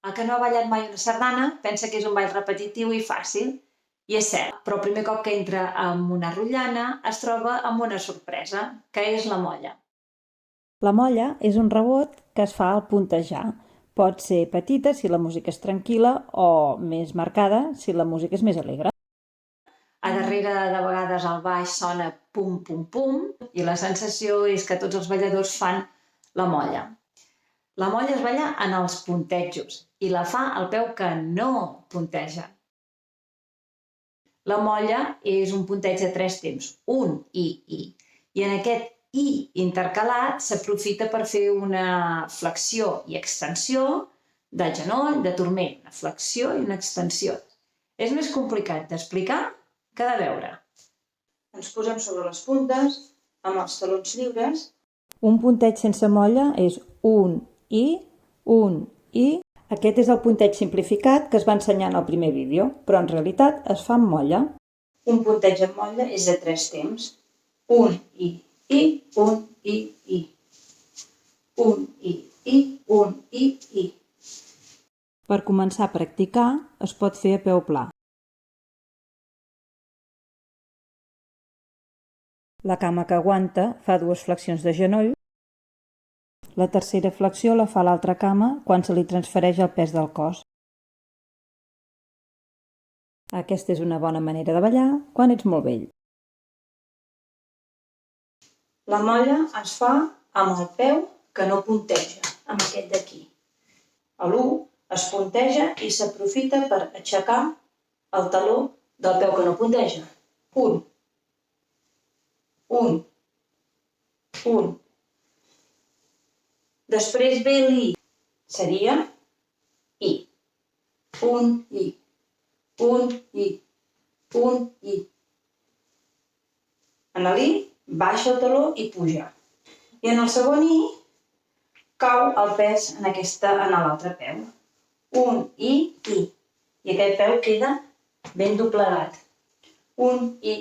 El que no ha ballat mai una sardana pensa que és un ball repetitiu i fàcil. I és cert, però el primer cop que entra amb una rotllana es troba amb una sorpresa, que és la molla. La molla és un rebot que es fa al puntejar. Pot ser petita si la música és tranquil·la o més marcada si la música és més alegre. A darrere de vegades el baix sona pum pum pum i la sensació és que tots els balladors fan la molla. La molla es balla en els puntejos i la fa el peu que no punteja. La molla és un punteig de 3 temps, un i. I en aquest i intercalat s'aprofita per fer una flexió i extensió del genoll, de turmell, una flexió i una extensió. És més complicat d'explicar que de veure. Ens posem sobre les puntes, amb els talons lliures. Un punteig sense molla és un i. Aquest és el punteig simplificat que es va ensenyar en el primer vídeo, però en realitat es fa amb molla. Un punteig amb molla és de 3 temps. Un i, un i. Un i. Per començar a practicar, es pot fer a peu pla. La cama que aguanta fa 2 flexions de genoll. La tercera flexió la fa l'altra cama quan se li transfereix el pes del cos. Aquesta és una bona manera de ballar quan ets molt vell. La molla es fa amb el peu que no punteja, amb aquest d'aquí. L'1 es punteja i s'aprofita per aixecar el taló del peu que no punteja. Un. Després ve l'I. Seria I. Un I. En l'I baixa el taló i puja. I en el segon I cau el pes en l'altre peu. Un I. I aquest peu queda ben doblegat. Un I.